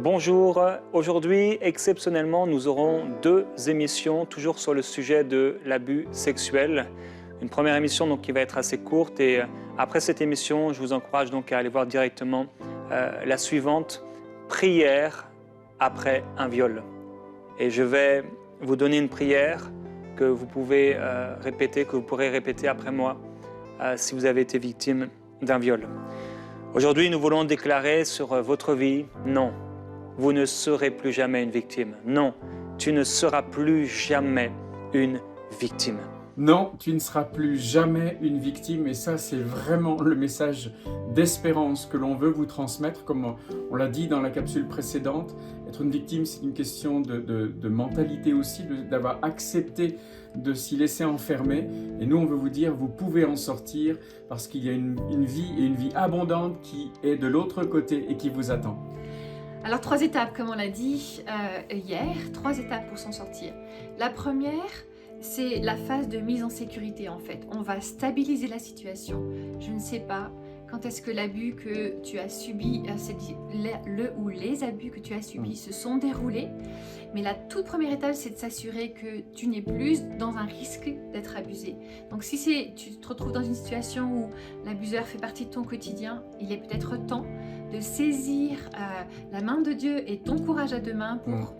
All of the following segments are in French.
Bonjour, aujourd'hui exceptionnellement nous aurons deux émissions toujours sur le sujet de l'abus sexuel. Une première émission donc, qui va être assez courte et après cette émission je vous encourage donc à aller voir directement la suivante, prière après un viol. Et je vais vous donner une prière que vous pouvez répéter, que vous pourrez répéter après moi si vous avez été victime d'un viol. Aujourd'hui nous voulons déclarer sur votre vie, non. Vous ne serez plus jamais une victime. Non, tu ne seras plus jamais une victime. Non, tu ne seras plus jamais une victime et ça c'est vraiment le message d'espérance que l'on veut vous transmettre. Comme on l'a dit dans la capsule précédente, être une victime c'est une question de mentalité aussi, d'avoir accepté de s'y laisser enfermer. Et nous on veut vous dire, vous pouvez en sortir parce qu'il y a une vie et une vie abondante qui est de l'autre côté et qui vous attend. Alors 3 étapes, comme on l'a dit hier, 3 étapes pour s'en sortir. La première, c'est la phase de mise en sécurité en fait. On va stabiliser la situation. Je ne sais pas quand est-ce que l'abus que tu as subi, ou les abus que tu as subis se sont déroulés. Mais la toute première étape, c'est de s'assurer que tu n'es plus dans un risque d'être abusé. Donc si tu te retrouves dans une situation où l'abuseur fait partie de ton quotidien, il est peut-être temps de saisir la main de Dieu et ton courage à 2 mains pour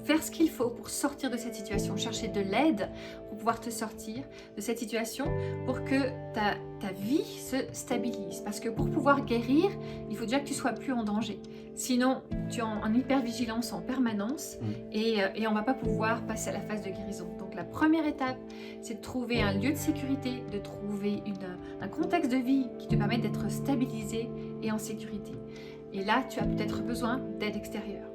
faire ce qu'il faut pour sortir de cette situation, chercher de l'aide pour pouvoir te sortir de cette situation pour que ta vie se stabilise. Parce que pour pouvoir guérir, il faut déjà que tu sois plus en danger. Sinon, tu es en hypervigilance en permanence et on ne va pas pouvoir passer à la phase de guérison. Donc la première étape, c'est de trouver un lieu de sécurité, de trouver un contexte de vie qui te permette d'être stabilisé et en sécurité. Et là, tu as peut-être besoin d'aide extérieure.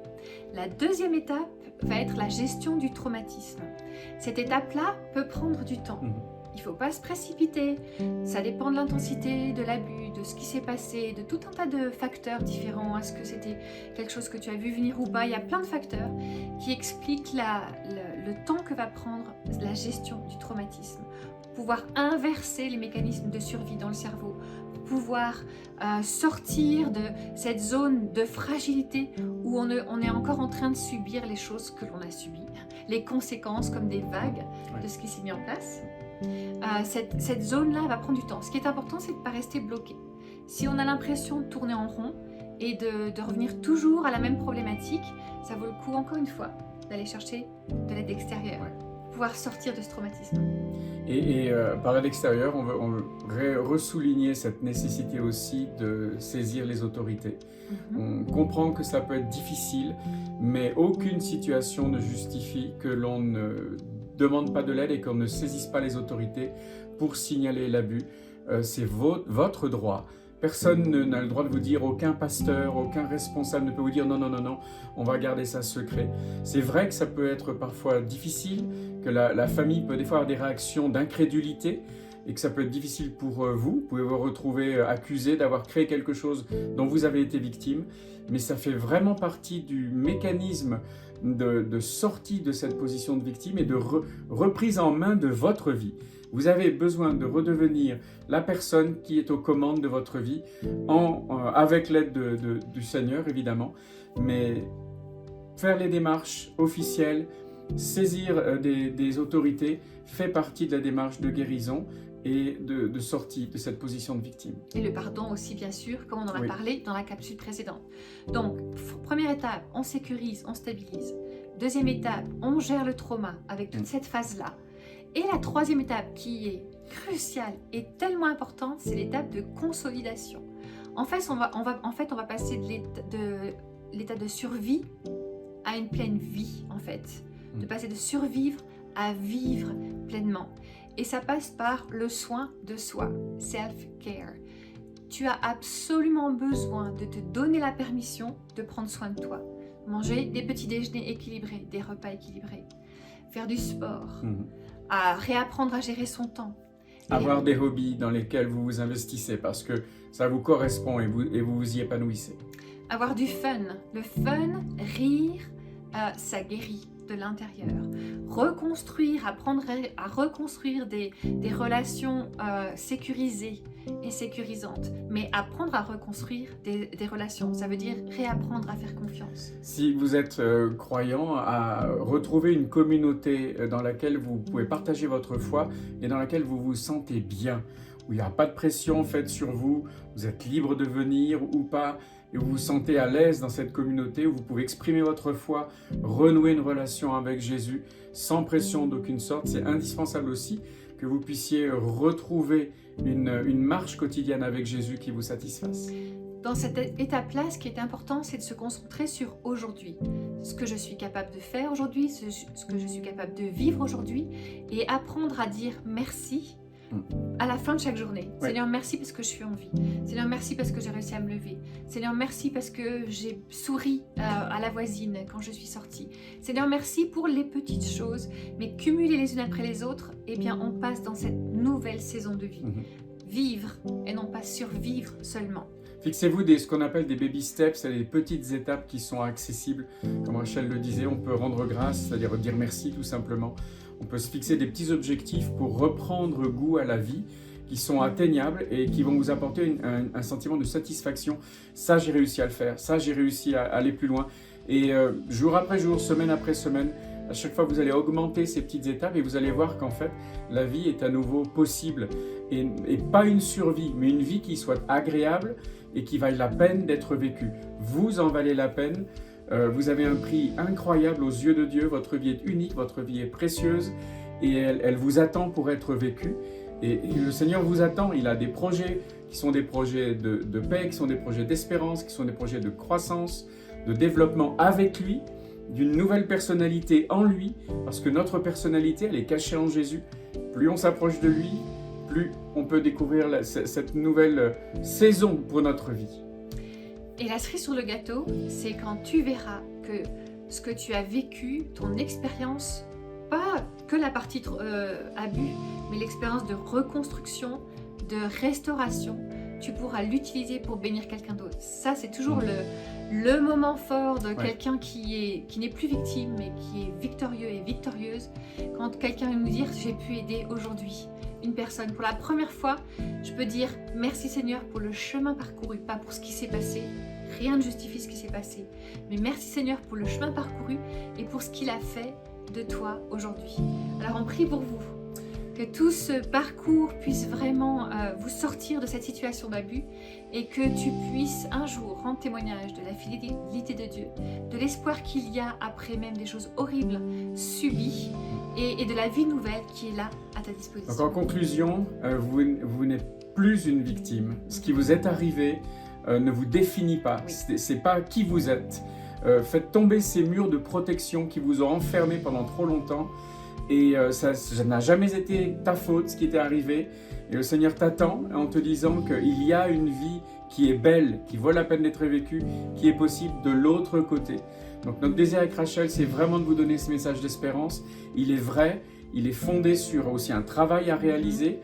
La deuxième étape va être la gestion du traumatisme. Cette étape-là peut prendre du temps. Il ne faut pas se précipiter. Ça dépend de l'intensité, de l'abus, de ce qui s'est passé, de tout un tas de facteurs différents. Est-ce que c'était quelque chose que tu as vu venir ou pas? Il y a plein de facteurs qui expliquent le temps que va prendre la gestion du traumatisme. Pour pouvoir inverser les mécanismes de survie dans le cerveau, pour pouvoir sortir de cette zone de fragilité où on est encore en train de subir les choses que l'on a subies, les conséquences comme des vagues de ce qui s'est mis en place. Cette zone-là va prendre du temps. Ce qui est important, c'est de ne pas rester bloqué. Si on a l'impression de tourner en rond et de revenir toujours à la même problématique, ça vaut le coup, encore une fois, d'aller chercher de l'aide extérieure, pour pouvoir sortir de ce traumatisme. Et par l'extérieur, on veut ressouligner cette nécessité aussi de saisir les autorités. On comprend que ça peut être difficile, mais aucune situation ne justifie que l'on ne demande pas de l'aide et qu'on ne saisisse pas les autorités pour signaler l'abus. C'est votre droit. Personne n'a le droit de vous dire, aucun pasteur, aucun responsable ne peut vous dire non, non, non, non, on va garder ça secret. C'est vrai que ça peut être parfois difficile, que la famille peut des fois avoir des réactions d'incrédulité et que ça peut être difficile pour vous. Vous pouvez vous retrouver accusé d'avoir créé quelque chose dont vous avez été victime, mais ça fait vraiment partie du mécanisme de sortie de cette position de victime et de reprise en main de votre vie. Vous avez besoin de redevenir la personne qui est aux commandes de votre vie, avec l'aide du Seigneur évidemment, mais faire les démarches officielles, saisir des autorités, fait partie de la démarche de guérison et de sortie de cette position de victime. Et le pardon aussi, bien sûr, comme on en a parlé dans la capsule précédente. Donc, première étape, on sécurise, on stabilise. Deuxième étape, on gère le trauma avec toute cette phase-là. Et la troisième étape qui est cruciale et tellement importante, c'est l'étape de consolidation. En fait, on va passer de l'état de survie à une pleine vie, en fait. De passer de survivre à vivre pleinement. Et ça passe par le soin de soi, self-care. Tu as absolument besoin de te donner la permission de prendre soin de toi. Manger des petits déjeuners équilibrés, des repas équilibrés, faire du sport, à réapprendre à gérer son temps. Avoir des hobbies dans lesquels vous vous investissez parce que ça vous correspond et vous vous y épanouissez. Avoir du fun. Le fun, rire, ça guérit. de l'intérieur. Reconstruire, apprendre à reconstruire des relations sécurisées et sécurisantes. Mais apprendre à reconstruire des relations, ça veut dire réapprendre à faire confiance. Si vous êtes croyant, à retrouver une communauté dans laquelle vous pouvez partager votre foi et dans laquelle vous vous sentez bien, où il n'y a pas de pression faite sur vous, vous êtes libre de venir ou pas, et vous vous sentez à l'aise dans cette communauté où vous pouvez exprimer votre foi, renouer une relation avec Jésus sans pression d'aucune sorte. C'est indispensable aussi que vous puissiez retrouver une marche quotidienne avec Jésus qui vous satisfasse. Dans cette étape-là, ce qui est important, c'est de se concentrer sur aujourd'hui. Ce que je suis capable de faire aujourd'hui, ce que je suis capable de vivre aujourd'hui, et apprendre à dire merci à la fin de chaque journée. Ouais. Seigneur, merci parce que je suis en vie. Seigneur, merci parce que j'ai réussi à me lever. Seigneur, merci parce que j'ai souri à la voisine quand je suis sortie. Seigneur, merci pour les petites choses, mais cumulées les unes après les autres, eh bien, on passe dans cette nouvelle saison de vie. Vivre et non pas survivre seulement. Fixez-vous ce qu'on appelle des baby steps, c'est des petites étapes qui sont accessibles. Comme Rachel le disait, on peut rendre grâce, c'est-à-dire dire merci tout simplement. On peut se fixer des petits objectifs pour reprendre goût à la vie qui sont atteignables et qui vont vous apporter un sentiment de satisfaction. Ça, j'ai réussi à le faire. Ça, j'ai réussi à aller plus loin. Et jour après jour, semaine après semaine, à chaque fois, vous allez augmenter ces petites étapes et vous allez voir qu'en fait, la vie est à nouveau possible. Et pas une survie, mais une vie qui soit agréable et qui vaille la peine d'être vécue. Vous en valez la peine. Vous avez un prix incroyable aux yeux de Dieu. Votre vie est unique, votre vie est précieuse et elle vous attend pour être vécue. Et le Seigneur vous attend. Il a des projets qui sont des projets de paix, qui sont des projets d'espérance, qui sont des projets de croissance, de développement avec lui, d'une nouvelle personnalité en lui, parce que notre personnalité, elle est cachée en Jésus. Plus on s'approche de lui, plus on peut découvrir cette nouvelle saison pour notre vie. Et la cerise sur le gâteau, c'est quand tu verras que ce que tu as vécu, ton expérience, pas que la partie abus, mais l'expérience de reconstruction, de restauration, tu pourras l'utiliser pour bénir quelqu'un d'autre. Ça, c'est toujours le moment fort de quelqu'un qui n'est plus victime, mais qui est victorieux et victorieuse. Quand quelqu'un vient nous dire « j'ai pu aider aujourd'hui » une personne. Pour la première fois, je peux dire merci Seigneur pour le chemin parcouru, pas pour ce qui s'est passé. Rien ne justifie ce qui s'est passé. Mais merci Seigneur pour le chemin parcouru et pour ce qu'il a fait de toi aujourd'hui. Alors on prie pour vous, que tout ce parcours puisse vraiment vous sortir de cette situation d'abus et que tu puisses un jour rendre témoignage de la fidélité de Dieu, de l'espoir qu'il y a après même des choses horribles subies et de la vie nouvelle qui est là à ta disposition. Donc en conclusion, vous n'êtes plus une victime. Ce qui vous est arrivé ne vous définit pas. Oui. C'est pas qui vous êtes. Faites tomber ces murs de protection qui vous ont enfermé pendant trop longtemps. Et ça n'a jamais été ta faute, ce qui t'est arrivé. Et le Seigneur t'attend en te disant qu'il y a une vie qui est belle, qui vaut la peine d'être vécue, qui est possible de l'autre côté. Donc notre désir avec Rachel, c'est vraiment de vous donner ce message d'espérance. Il est vrai, il est fondé sur aussi un travail à réaliser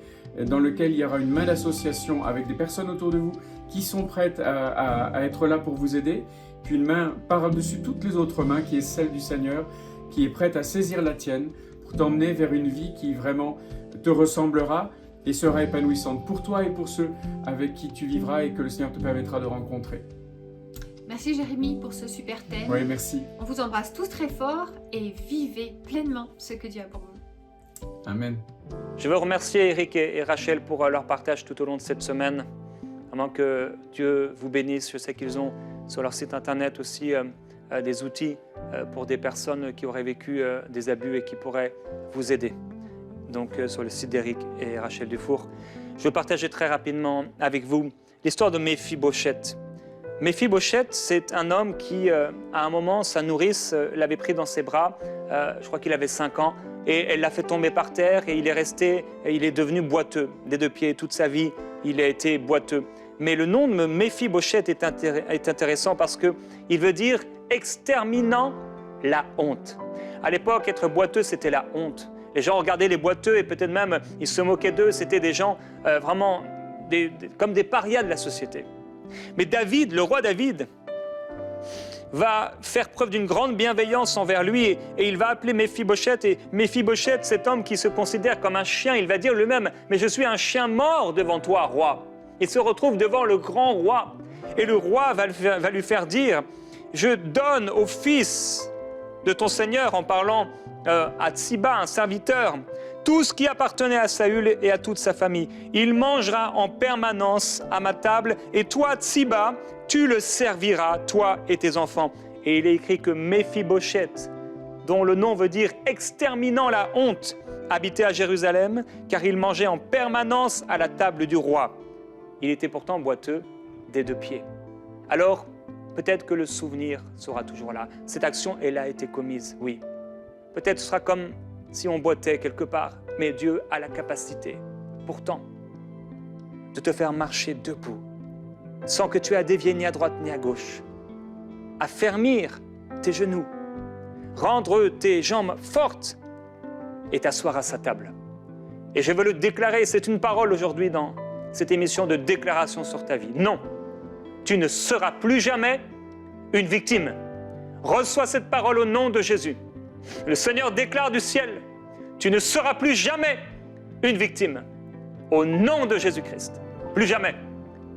dans lequel il y aura une main d'association avec des personnes autour de vous qui sont prêtes à être là pour vous aider. Puis une main par-dessus toutes les autres mains qui est celle du Seigneur, qui est prête à saisir la tienne pour t'emmener vers une vie qui vraiment te ressemblera et sera épanouissante pour toi et pour ceux avec qui tu vivras et que le Seigneur te permettra de rencontrer. Merci Jérémy pour ce super thème. Oui, merci. On vous embrasse tous très fort et vivez pleinement ce que Dieu a pour vous. Amen. Je veux remercier Eric et Rachel pour leur partage tout au long de cette semaine. Vraiment que Dieu vous bénisse. Je sais qu'ils ont sur leur site internet aussi des outils pour des personnes qui auraient vécu des abus et qui pourraient vous aider. Donc sur le site d'Eric et Rachel Dufour. Je vais partager très rapidement avec vous l'histoire de Méphibosheth. Méphibosheth, c'est un homme qui, à un moment, sa nourrice l'avait pris dans ses bras. Je crois qu'il avait 5 ans. Et elle l'a fait tomber par terre et il est devenu boiteux. Des 2 pieds, toute sa vie, il a été boiteux. Mais le nom de Méphibosheth est intéressant parce qu'il veut dire « exterminant la honte ». À l'époque, être boiteux, c'était la honte. Les gens regardaient les boiteux et peut-être même ils se moquaient d'eux. C'était des gens vraiment comme des parias de la société. Mais David, le roi David, va faire preuve d'une grande bienveillance envers lui et il va appeler Méphibosheth. Et Méphibosheth, cet homme qui se considère comme un chien, il va dire lui-même « Mais je suis un chien mort devant toi, roi ». Il se retrouve devant le grand roi et le roi va lui faire dire « Je donne au fils de ton Seigneur, en parlant à Tsiba, un serviteur, tout ce qui appartenait à Saül et à toute sa famille. Il mangera en permanence à ma table, et toi, Tsiba, tu le serviras, toi et tes enfants. » Et il est écrit que Méphibosheth, dont le nom veut dire « exterminant la honte », habitait à Jérusalem, car il mangeait en permanence à la table du roi. Il était pourtant boiteux des 2 pieds. Alors, peut-être que le souvenir sera toujours là. Cette action, elle a été commise, oui. Peut-être ce sera comme si on boitait quelque part, mais Dieu a la capacité, pourtant, de te faire marcher debout, sans que tu aies à dévier ni à droite ni à gauche, à fermir tes genoux, rendre tes jambes fortes et t'asseoir à sa table. Et je veux le déclarer, c'est une parole aujourd'hui dans cette émission de déclaration sur ta vie. Non, tu ne seras plus jamais une victime. Reçois cette parole au nom de Jésus. Le Seigneur déclare du ciel, tu ne seras plus jamais une victime. Au nom de Jésus-Christ. Plus jamais.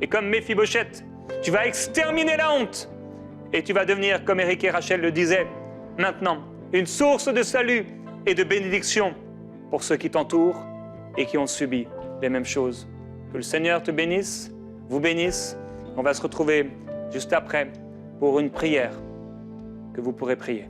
Et comme Méphibosheth, tu vas exterminer la honte. Et tu vas devenir, comme Éric et Rachel le disaient, maintenant, une source de salut et de bénédiction pour ceux qui t'entourent et qui ont subi les mêmes choses. Que le Seigneur te bénisse, vous bénisse. On va se retrouver juste après pour une prière que vous pourrez prier.